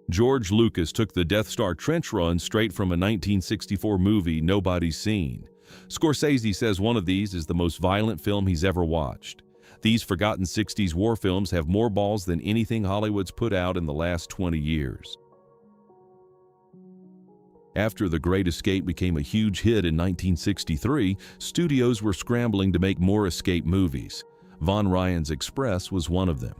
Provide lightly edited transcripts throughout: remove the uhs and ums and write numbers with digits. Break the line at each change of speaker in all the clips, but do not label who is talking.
George Lucas took the Death Star trench run straight from a 1964 movie nobody's seen. Scorsese says one of these is the most violent film he's ever watched. These forgotten 60s war films have more balls than anything Hollywood's put out in the last 20 years. After The Great Escape became a huge hit in 1963, studios were scrambling to make more escape movies. Von Ryan's Express was one of them.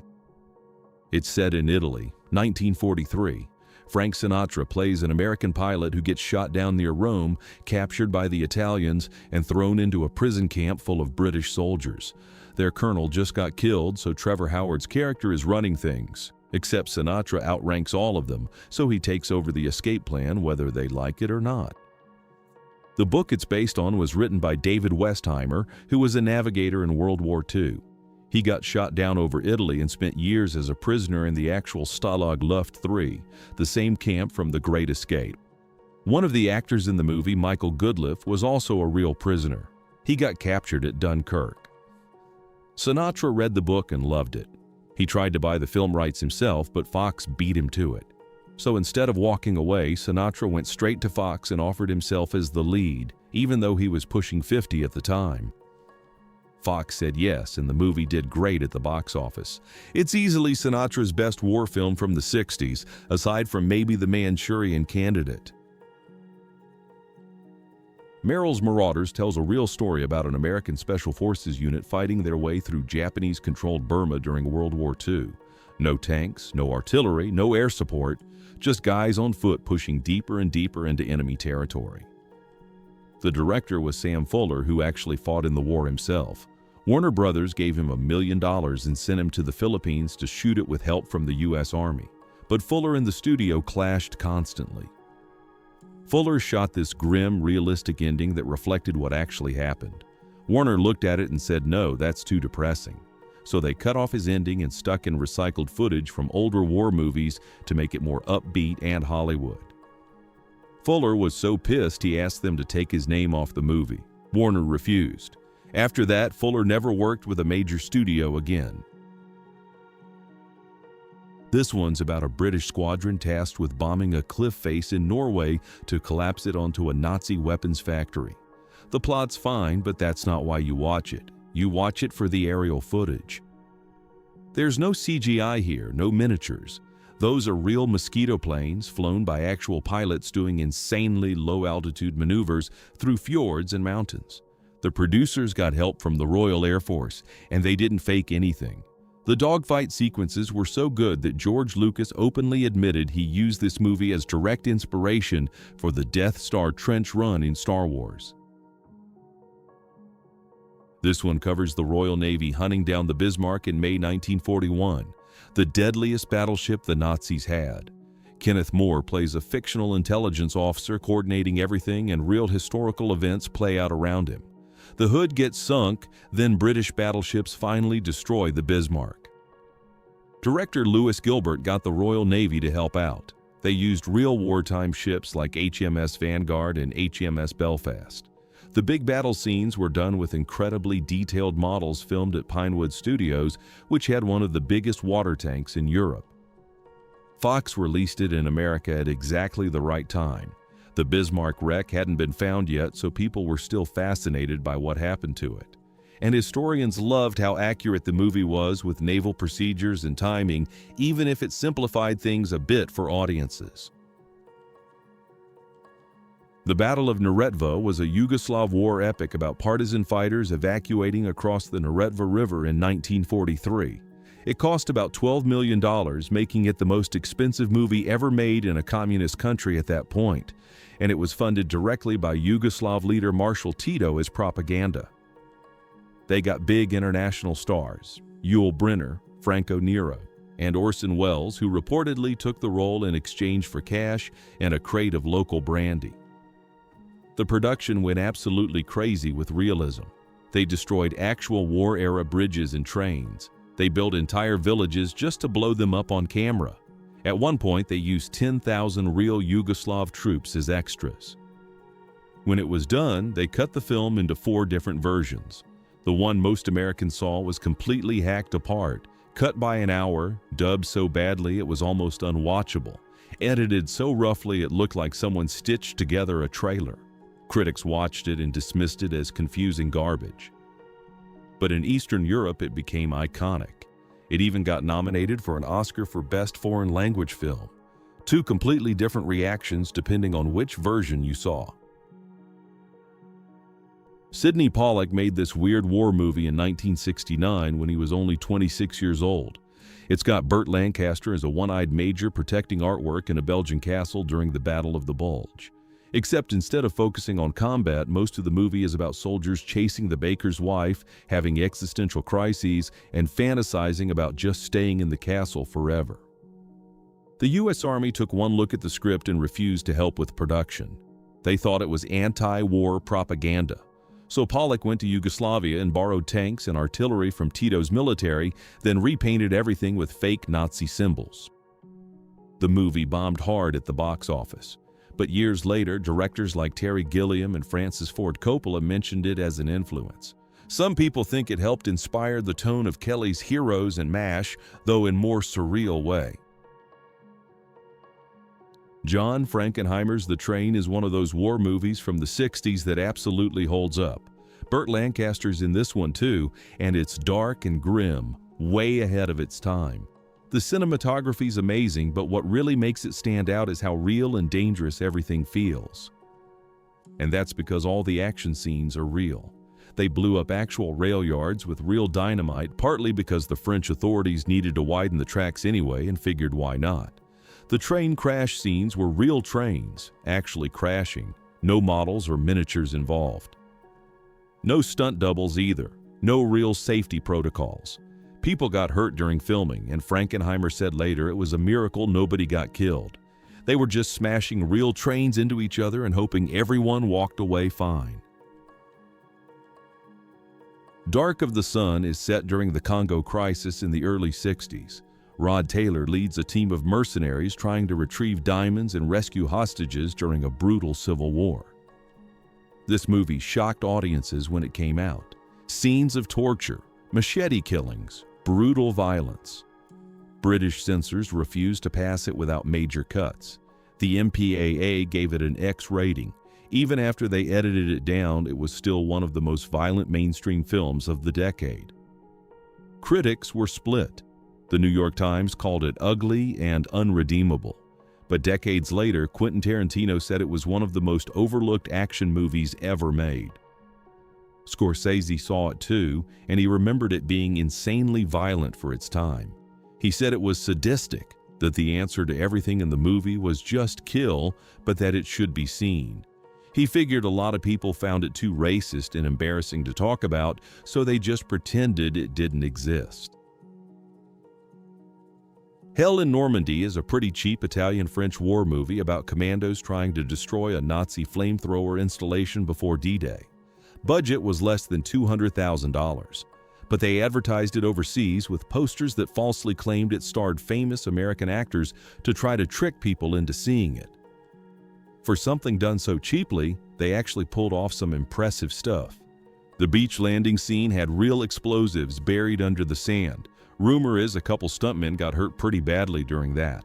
It's set in Italy, 1943. Frank Sinatra plays an American pilot who gets shot down near Rome, captured by the Italians, and thrown into a prison camp full of British soldiers. Their colonel just got killed, so Trevor Howard's character is running things. Except Sinatra outranks all of them, so he takes over the escape plan whether they like it or not. The book it's based on was written by David Westheimer, who was a navigator in World War II. He got shot down over Italy and spent years as a prisoner in the actual Stalag Luft III, the same camp from The Great Escape. One of the actors in the movie, Michael Goodliffe, was also a real prisoner. He got captured at Dunkirk. Sinatra read the book and loved it. He tried to buy the film rights himself, but Fox beat him to it. So instead of walking away, Sinatra went straight to Fox and offered himself as the lead, even though he was pushing 50 at the time. Fox said yes, and the movie did great at the box office. It's easily Sinatra's best war film from the 60s, aside from maybe The Manchurian Candidate. Merrill's Marauders tells a real story about an American Special Forces unit fighting their way through Japanese-controlled Burma during World War II. No tanks, no artillery, no air support, just guys on foot pushing deeper and deeper into enemy territory. The director was Sam Fuller, who actually fought in the war himself. Warner Brothers gave him $1 million and sent him to the Philippines to shoot it with help from the U.S. Army. But Fuller and the studio clashed constantly. Fuller shot this grim, realistic ending that reflected what actually happened. Warner looked at it and said, no, that's too depressing. So they cut off his ending and stuck in recycled footage from older war movies to make it more upbeat and Hollywood. Fuller was so pissed he asked them to take his name off the movie. Warner refused. After that, Fuller never worked with a major studio again. This one's about a British squadron tasked with bombing a cliff face in Norway to collapse it onto a Nazi weapons factory. The plot's fine, but that's not why you watch it. You watch it for the aerial footage. There's no CGI here, no miniatures. Those are real Mosquito planes flown by actual pilots doing insanely low-altitude maneuvers through fjords and mountains. The producers got help from the Royal Air Force, and they didn't fake anything. The dogfight sequences were so good that George Lucas openly admitted he used this movie as direct inspiration for the Death Star trench run in Star Wars. This one covers the Royal Navy hunting down the Bismarck in May 1941, the deadliest battleship the Nazis had. Kenneth More plays a fictional intelligence officer coordinating everything, and real historical events play out around him. The Hood gets sunk, then British battleships finally destroy the Bismarck. Director Lewis Gilbert got the Royal Navy to help out. They used real wartime ships like HMS Vanguard and HMS Belfast. The big battle scenes were done with incredibly detailed models filmed at Pinewood Studios, which had one of the biggest water tanks in Europe. Fox released it in America at exactly the right time. The Bismarck wreck hadn't been found yet, so people were still fascinated by what happened to it. And historians loved how accurate the movie was with naval procedures and timing, even if it simplified things a bit for audiences. The Battle of Neretva was a Yugoslav war epic about partisan fighters evacuating across the Neretva River in 1943. It cost about $12 million, making it the most expensive movie ever made in a communist country at that point, and it was funded directly by Yugoslav leader Marshal Tito as propaganda. They got big international stars, Yul Brynner, Franco Nero, and Orson Welles, who reportedly took the role in exchange for cash and a crate of local brandy. The production went absolutely crazy with realism. They destroyed actual war-era bridges and trains. They built entire villages just to blow them up on camera. At one point, they used 10,000 real Yugoslav troops as extras. When it was done, they cut the film into 4 different versions. The one most Americans saw was completely hacked apart, cut by an hour, dubbed so badly it was almost unwatchable, edited so roughly it looked like someone stitched together a trailer. Critics watched it and dismissed it as confusing garbage. But in Eastern Europe, it became iconic. It even got nominated for an Oscar for Best Foreign Language Film. Two completely different reactions depending on which version you saw. Sidney Pollack made this weird war movie in 1969 when he was only 26 years old. It's got Burt Lancaster as a one-eyed major protecting artwork in a Belgian castle during the Battle of the Bulge. Except instead of focusing on combat, most of the movie is about soldiers chasing the baker's wife, having existential crises, and fantasizing about just staying in the castle forever. The U.S. Army took one look at the script and refused to help with production. They thought it was anti-war propaganda. So Pollack went to Yugoslavia and borrowed tanks and artillery from Tito's military, then repainted everything with fake Nazi symbols. The movie bombed hard at the box office, but years later, directors like Terry Gilliam and Francis Ford Coppola mentioned it as an influence. Some people think it helped inspire the tone of Kelly's Heroes and MASH, though in more surreal way. John Frankenheimer's The Train is one of those war movies from the 60s that absolutely holds up. Burt Lancaster's in this one too, and it's dark and grim, way ahead of its time. The cinematography's amazing, but what really makes it stand out is how real and dangerous everything feels. And that's because all the action scenes are real. They blew up actual rail yards with real dynamite, partly because the French authorities needed to widen the tracks anyway and figured why not. The train crash scenes were real trains, actually crashing, no models or miniatures involved. No stunt doubles either, no real safety protocols. People got hurt during filming, and Frankenheimer said later it was a miracle nobody got killed. They were just smashing real trains into each other and hoping everyone walked away fine. Dark of the Sun is set during the Congo crisis in the early 60s. Rod Taylor leads a team of mercenaries trying to retrieve diamonds and rescue hostages during a brutal civil war. This movie shocked audiences when it came out. Scenes of torture, machete killings, brutal violence. British censors refused to pass it without major cuts. The MPAA gave it an X rating. Even after they edited it down, it was still one of the most violent mainstream films of the decade. Critics were split. The New York Times called it ugly and unredeemable. But decades later, Quentin Tarantino said it was one of the most overlooked action movies ever made. Scorsese saw it too, and he remembered it being insanely violent for its time. He said it was sadistic, that the answer to everything in the movie was just kill, but that it should be seen. He figured a lot of people found it too racist and embarrassing to talk about, so they just pretended it didn't exist. Hell in Normandy is a pretty cheap Italian-French war movie about commandos trying to destroy a Nazi flamethrower installation before D-Day. Budget was less than $200,000, but they advertised it overseas with posters that falsely claimed it starred famous American actors to try to trick people into seeing it. For something done so cheaply, they actually pulled off some impressive stuff. The beach landing scene had real explosives buried under the sand. Rumor is a couple stuntmen got hurt pretty badly during that.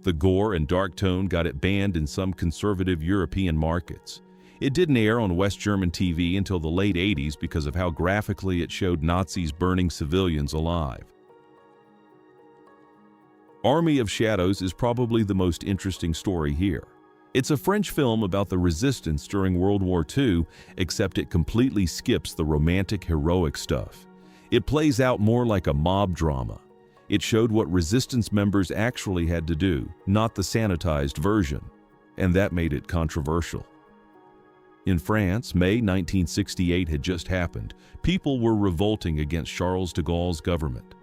The gore and dark tone got it banned in some conservative European markets. It didn't air on West German TV until the late 80s because of how graphically it showed Nazis burning civilians alive. Army of Shadows is probably the most interesting story here. It's a French film about the resistance during World War II, except it completely skips the romantic heroic stuff. It plays out more like a mob drama. It showed what resistance members actually had to do, not the sanitized version, and that made it controversial. In France, May 1968 had just happened. People were revolting against Charles de Gaulle's government.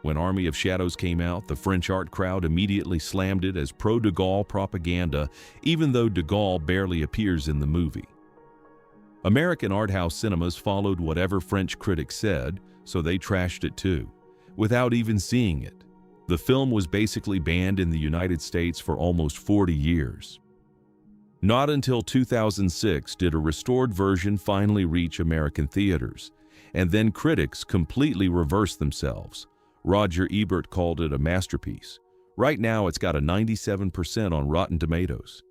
When Army of Shadows came out, the French art crowd immediately slammed it as pro-de Gaulle propaganda, even though de Gaulle barely appears in the movie. American art house cinemas followed whatever French critics said, so they trashed it too, without even seeing it. The film was basically banned in the United States for almost 40 years. Not until 2006 did a restored version finally reach American theaters, and then critics completely reversed themselves. Roger Ebert called it a masterpiece. Right now, it's got a 97% on Rotten Tomatoes.